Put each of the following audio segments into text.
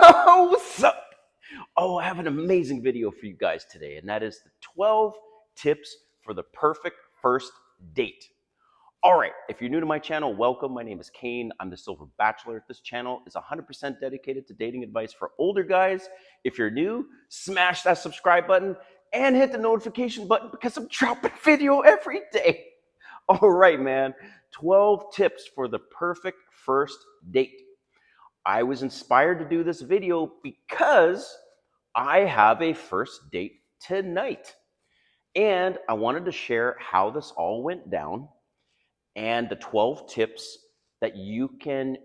What's up? Oh, I have an amazing video for you guys today, and that is the 12 tips for the perfect first date. All right, if you're new to my channel, welcome. My name is Kane. I'm the Silver Bachelor. This channel is 100% dedicated to dating advice for older guys. If you're new, smash that subscribe button and hit the notification button because I'm dropping video every day. All right, man. 12 tips for the perfect first date. I was inspired to do this video because I have a first date tonight. And I wanted to share how this all went down and the 12 tips that you can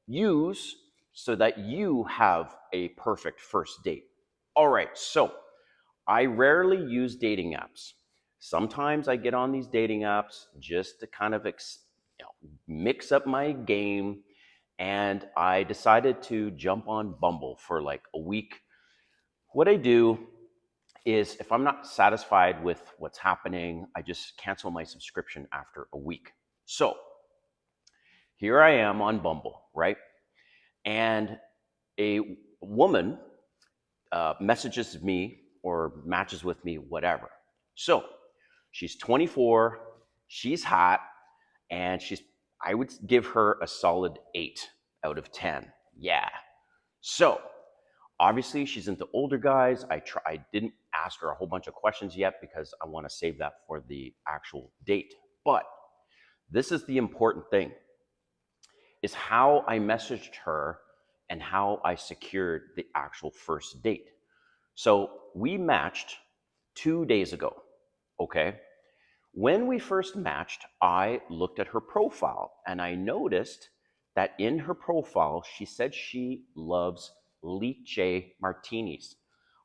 use so that you have a perfect first date. All right, so I rarely use dating apps. Sometimes I get on these dating apps just to kind of mix up my game, and I decided to jump on Bumble for like a week. What I do is if I'm not satisfied with what's happening, I just cancel my subscription after a week. So here I am on Bumble, right? And a woman messages me or matches with me, whatever. So she's 24, she's hot, and I would give her a solid 8 out of 10. Yeah. So obviously she's into older guys. I didn't ask her a whole bunch of questions yet because I want to save that for the actual date. But this is the important thing, is how I messaged her and how I secured the actual first date. So we matched 2 days ago, okay? When we first matched, I looked at her profile and I noticed that in her profile, she said she loves Lychee martinis.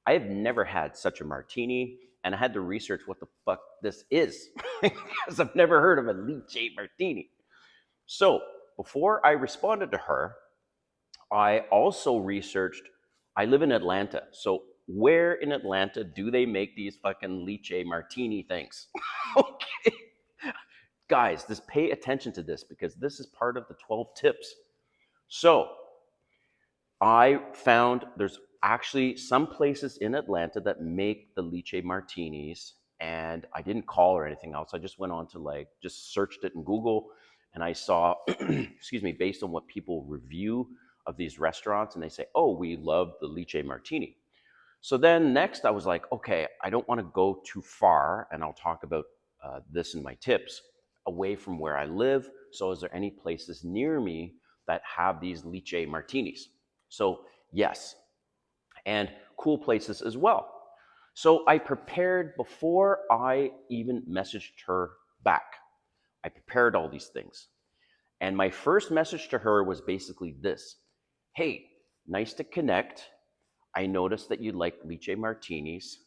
I have never had such a martini, and I had to research what the fuck this is because I've never heard of a Lychee martini. So before I responded to her, I also researched. I live in Atlanta, so where in Atlanta do they make these fucking Lychee martini things? Okay. Guys, just pay attention to this because this is part of the 12 tips. So I found there's actually some places in Atlanta that make the Lychee martinis, and I didn't call or anything else. I just went on to just searched it in Google, and I saw, excuse me, based on what people review of these restaurants, and they say, oh, we love the Lychee martini. So then next I was like, okay, I don't want to go too far, and I'll talk about this in my tips, away from where I live. So is there any places near me that have these Lychee martinis? So yes, and cool places as well. So I prepared before I even messaged her back. I prepared all these things. And my first message to her was basically this: hey, nice to connect. I noticed that you like Lychee martinis.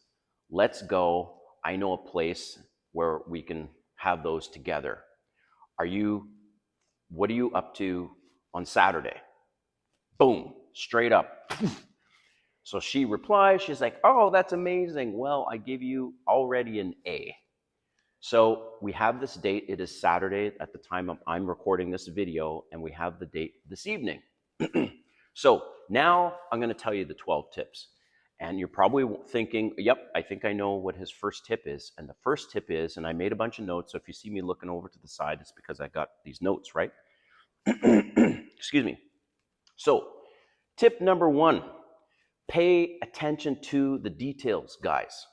Let's go. I know a place where we can have those together. What are you up to on Saturday? Boom, straight up. So she replies, she's like, oh, that's amazing. Well, I give you already an A. So we have this date. It is Saturday at the time I'm recording this video, and we have the date this evening. So now I'm going to tell you the 12 tips. And you're probably thinking, yep, I think I know what his first tip is. And the first tip is, and I made a bunch of notes, so if you see me looking over to the side, it's because I got these notes, right? Excuse me. So tip number 1, pay attention to the details, guys.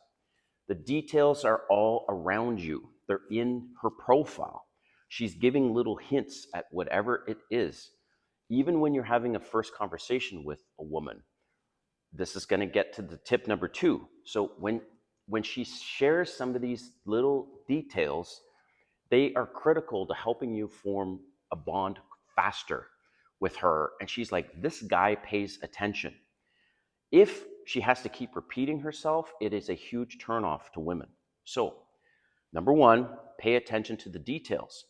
The details are all around you. They're in her profile. She's giving little hints at whatever it is. Even when you're having a first conversation with a woman, this is going to get to the tip number 2. So when she shares some of these little details, they are critical to helping you form a bond faster with her. And she's like, this guy pays attention. If she has to keep repeating herself, it is a huge turnoff to women. So, number 1, pay attention to the details.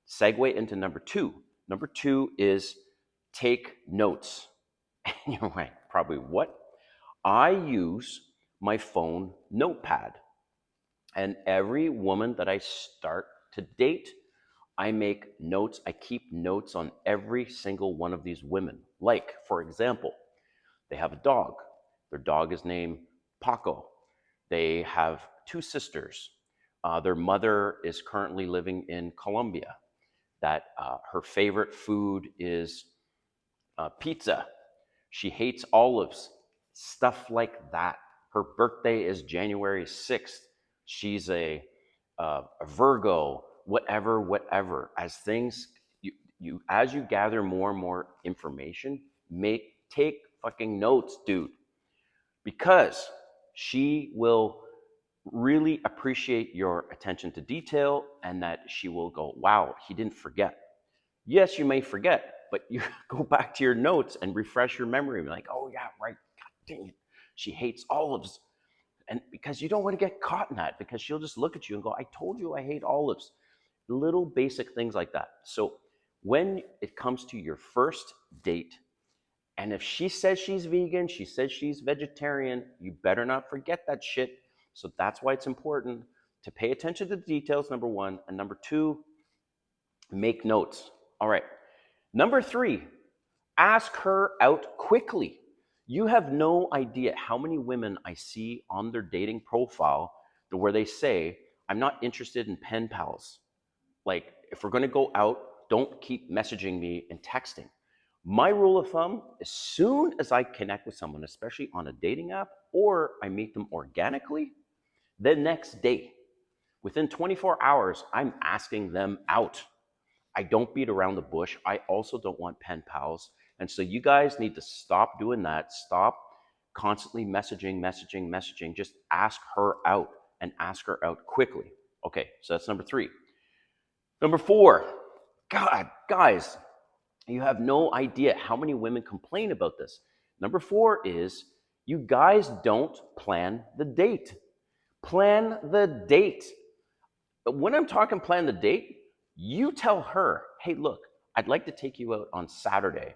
Segue into number 2. Number 2 is take notes. And you're like, probably what? I use my phone notepad. And every woman that I start to date, I make notes. I keep notes on every single one of these women. Like, for example, They have a dog. Their dog is named Paco. They have two sisters. Their mother is currently living in Colombia. That her favorite food is pizza. She hates olives, stuff like that. Her birthday is January 6th. She's a Virgo, whatever, whatever. As things, as you gather more and more information, take fucking notes, dude, because she will really appreciate your attention to detail and that she will go, wow, he didn't forget. Yes, you may forget, but you go back to your notes and refresh your memory. Be like, oh yeah, right. God dang it. She hates olives. And because you don't want to get caught in that, because she'll just look at you and go, I told you I hate olives. Little basic things like that. So when it comes to your first date, and if she says she's vegan, she says she's vegetarian, you better not forget that shit. So that's why it's important to pay attention to the details, number one. And number two, make notes. All right. Number three, ask her out quickly. You have no idea how many women I see on their dating profile where they say, I'm not interested in pen pals. Like, if we're going to go out, don't keep messaging me and texting. My rule of thumb, as soon as I connect with someone, especially on a dating app, or I meet them organically, the next day, within 24 hours, I'm asking them out. I don't beat around the bush. I also don't want pen pals. And so you guys need to stop doing that. Stop constantly messaging. Just ask her out and ask her out quickly. Okay, so that's number three. Number four, God, guys, you have no idea how many women complain about this. Number four is you guys don't plan the date. Plan the date. When I'm talking plan the date, you tell her, hey, look, I'd like to take you out on Saturday.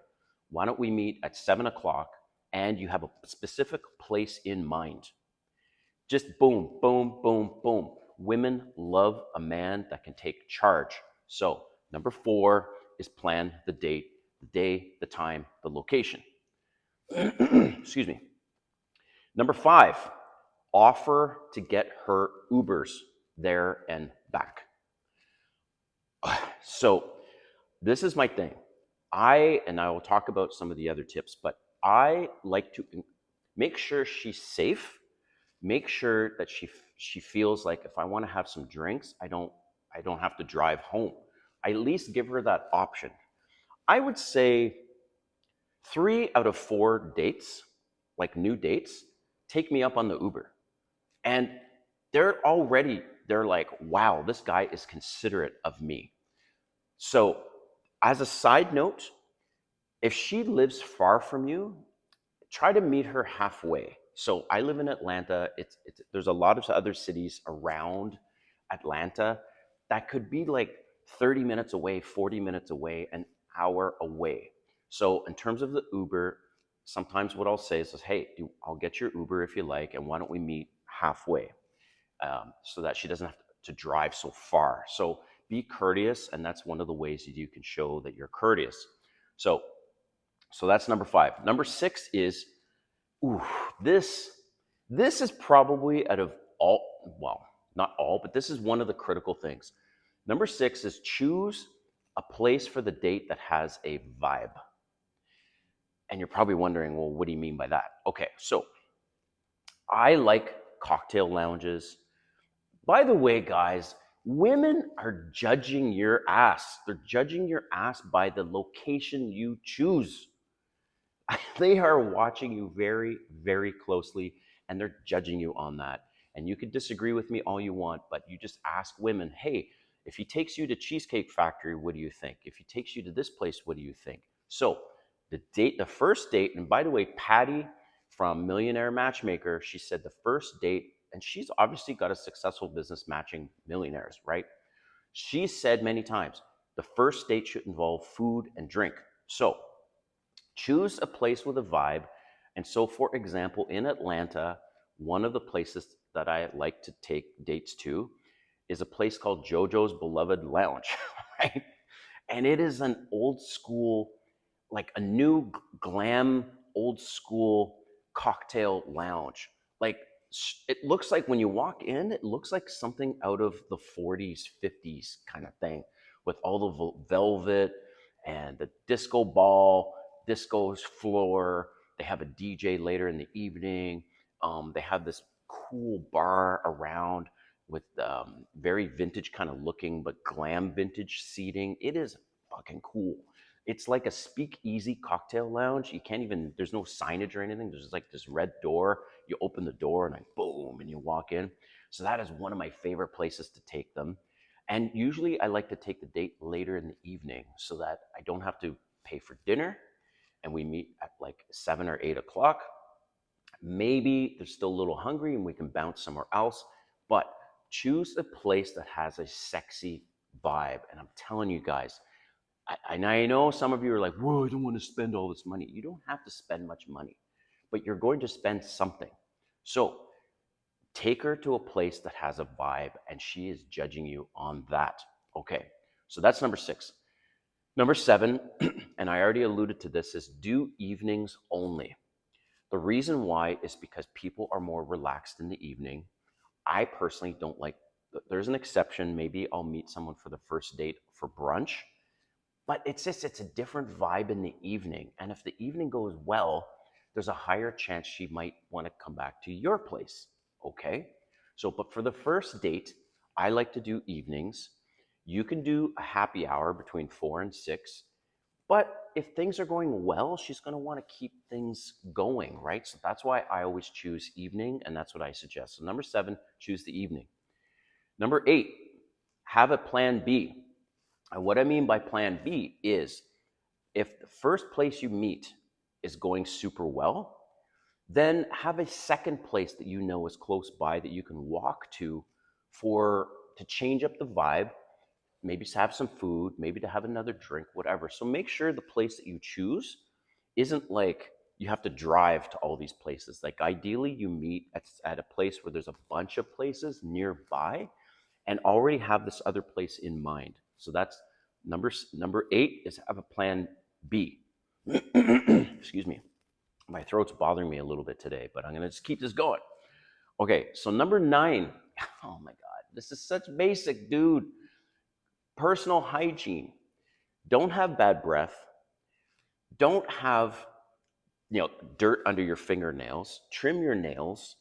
Why don't we meet at 7 o'clock and you have a specific place in mind? Just boom, boom, boom, boom. Women love a man that can take charge. So, number four is plan the date, the day, the time, the location. Excuse me. Number five, offer to get her Ubers there and back. So, this is my thing. I will talk about some of the other tips, but I like to make sure she's safe. Make sure that she feels like if I want to have some drinks, I don't have to drive home. I at least give her that option. I would say 3 out of 4 dates, like new dates, take me up on the Uber. And they're like, wow, this guy is considerate of me. So, as a side note, if she lives far from you, try to meet her halfway. So I live in Atlanta. There's a lot of other cities around Atlanta that could be like 30 minutes away, 40 minutes away, an hour away. So in terms of the Uber, sometimes what I'll say is, hey, I'll get your Uber if you like, and why don't we meet halfway, so that she doesn't have to drive so far. So be courteous, and that's one of the ways that you can show that you're courteous. So that's number five. Number six is, ooh, this is probably out of all, well, not all, but this is one of the critical things. Number six is choose a place for the date that has a vibe. And you're probably wondering, well, what do you mean by that? Okay, so I like cocktail lounges. By the way, guys, women are judging your ass. They're judging your ass by the location you choose. They are watching you very, very closely, and they're judging you on that. And you can disagree with me all you want, but you just ask women, hey, if he takes you to Cheesecake Factory, what do you think? If he takes you to this place, what do you think? So the first date, and by the way, Patty from Millionaire Matchmaker, she said the first date, and she's obviously got a successful business matching millionaires, right? She said many times, the first date should involve food and drink. So choose a place with a vibe. And so, for example, in Atlanta, one of the places that I like to take dates to is a place called JoJo's Beloved Lounge, right? And it is an old school, like a new glam old school cocktail lounge. Like it looks like when you walk in, it looks like something out of the 40s, 50s kind of thing with all the velvet and the disco ball, disco's floor. They have a DJ later in the evening. They have this cool bar around with very vintage kind of looking, but glam vintage seating. It is fucking cool. It's like a speakeasy cocktail lounge. You can't even, there's no signage or anything. There's like this red door. You open the door and like boom, and you walk in. So that is one of my favorite places to take them. And usually I like to take the date later in the evening so that I don't have to pay for dinner and we meet at like 7 or 8 o'clock. Maybe they're still a little hungry and we can bounce somewhere else, but choose a place that has a sexy vibe. And I'm telling you guys, I know some of you are like, whoa, I don't want to spend all this money. You don't have to spend much money, but you're going to spend something. So take her to a place that has a vibe and she is judging you on that. Okay, so that's number 6. Number 7, and I already alluded to this, is do evenings only. The reason why is because people are more relaxed in the evening. I personally don't like, there's an exception. Maybe I'll meet someone for the first date for brunch, but it's a different vibe in the evening. And if the evening goes well, there's a higher chance she might want to come back to your place. Okay? So, but for the first date, I like to do evenings. You can do a happy hour between 4 and 6. But if things are going well, she's going to want to keep things going, right? So that's why I always choose evening, and that's what I suggest. So number 7, choose the evening. Number 8, have a plan B. And what I mean by plan B is if the first place you meet is going super well, then have a second place that you know is close by that you can walk to to change up the vibe, maybe to have some food, maybe to have another drink, whatever. So make sure the place that you choose isn't like you have to drive to all these places. Like ideally you meet at a place where there's a bunch of places nearby and already have this other place in mind. So that's number 8 is have a plan B. Excuse me. My throat's bothering me a little bit today, but I'm going to just keep this going. Okay, so number 9. Oh my God, this is such basic, dude. Personal hygiene. Don't have bad breath. Don't have, dirt under your fingernails. Trim your nails.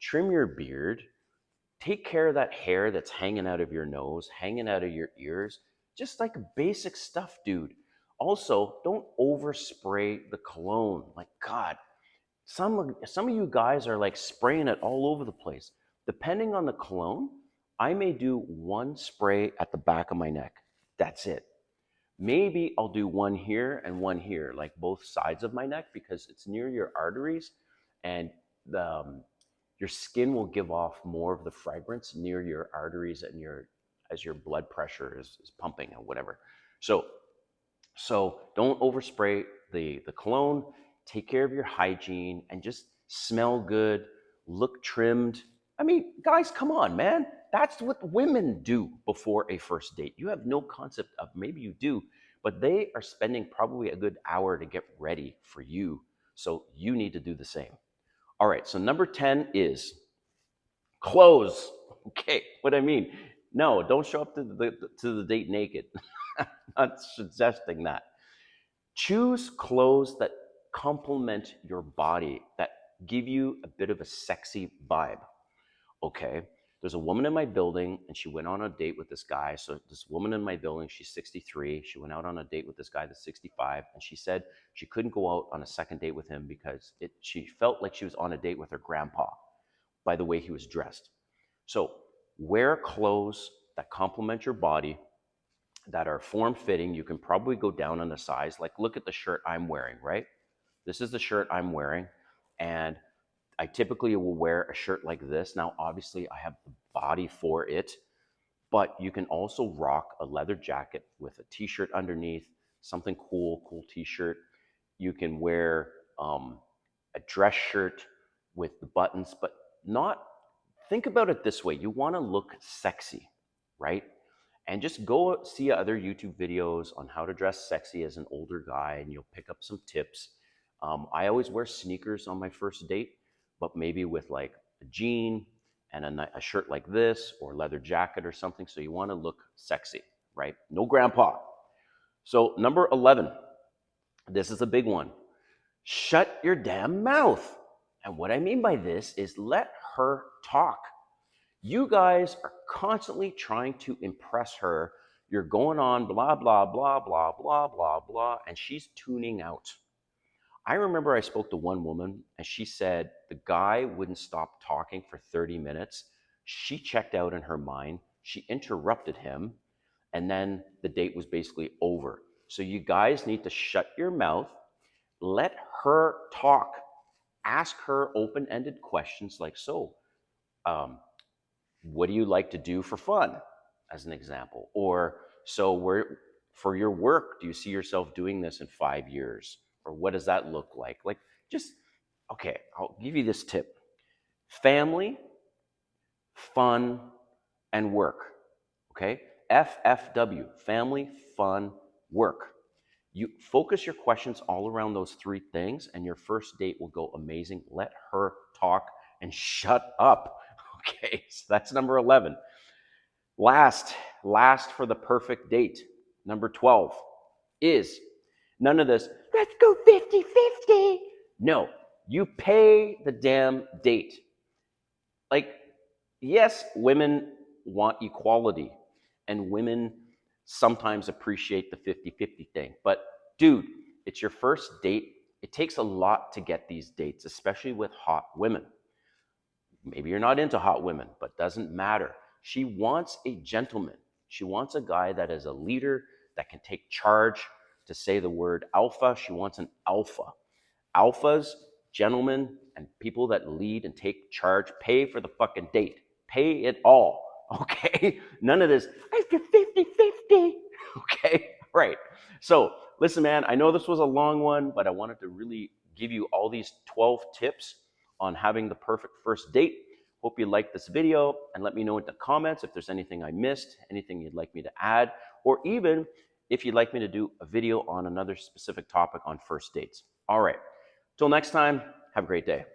Trim your beard. Take care of that hair that's hanging out of your nose, hanging out of your ears. Just like basic stuff, dude. Also, don't overspray the cologne. Like God, some of you guys are like spraying it all over the place. Depending on the cologne, I may do one spray at the back of my neck. That's it. Maybe I'll do one here and one here, like both sides of my neck, because it's near your arteries, and your skin will give off more of the fragrance near your arteries and as your blood pressure is pumping and whatever. So don't overspray the cologne. Take care of your hygiene and just smell good, look trimmed. I mean, guys, come on, man. That's what women do before a first date. You have no concept of, maybe you do, but they are spending probably a good hour to get ready for you. So you need to do the same. All right, so number 10 is clothes. Okay, what I mean? No, don't show up to the date naked. Not suggesting that. Choose clothes that complement your body, that give you a bit of a sexy vibe. Okay, there's a woman in my building and she went on a date with this guy. So this woman in my building, she's 63. She went out on a date with this guy that's 65, and she said she couldn't go out on a second date with him because she felt like she was on a date with her grandpa by the way he was dressed. So wear clothes that complement your body, that are form fitting. You can probably go down on the size. Like, look at the shirt I'm wearing, right? This is the shirt I'm wearing. And I typically will wear a shirt like this. Now, obviously, I have the body for it, but you can also rock a leather jacket with a t-shirt underneath, something cool t-shirt. You can wear a dress shirt with the buttons, but not, think about it this way. You want to look sexy, right? And just go see other YouTube videos on how to dress sexy as an older guy, and you'll pick up some tips. I always wear sneakers on my first date, but maybe with like a jean and a shirt like this or leather jacket or something. So you want to look sexy, right? No grandpa. So number 11, this is a big one. Shut your damn mouth. And what I mean by this is let her talk. You guys are constantly trying to impress her. You're going on blah, blah, blah, blah, blah, blah, blah, and she's tuning out. I remember I spoke to one woman and she said the guy wouldn't stop talking for 30 minutes. She checked out in her mind. She interrupted him, and then the date was basically over. So you guys need to shut your mouth, let her talk, ask her open ended questions like, so, um, what do you like to do for fun, as an example? Or, so, where, for your work, do you see yourself doing this in 5 years? Or what does that look like? Like, just, okay, I'll give you this tip: family, fun, and work. Okay? FFW, family, fun, work. You focus your questions all around those three things, and your first date will go amazing. Let her talk and shut up. Okay, so that's number 11. Last for the perfect date, number 12, is none of this, let's go 50-50. No, you pay the damn date. Like, yes, women want equality, and women sometimes appreciate the 50-50 thing. But dude, it's your first date. It takes a lot to get these dates, especially with hot women. Maybe you're not into hot women, but doesn't matter. She wants a gentleman. She wants a guy that is a leader, that can take charge. To say the word alpha, she wants an alpha. Alphas, gentlemen, and people that lead and take charge pay for the fucking date. Pay it all, okay? None of this, after 50-50, okay? Right. So, listen, man, I know this was a long one, but I wanted to really give you all these 12 tips on having the perfect first date. Hope you liked this video, and let me know in the comments if there's anything I missed, anything you'd like me to add, or even if you'd like me to do a video on another specific topic on first dates. All right. Till next time, have a great day.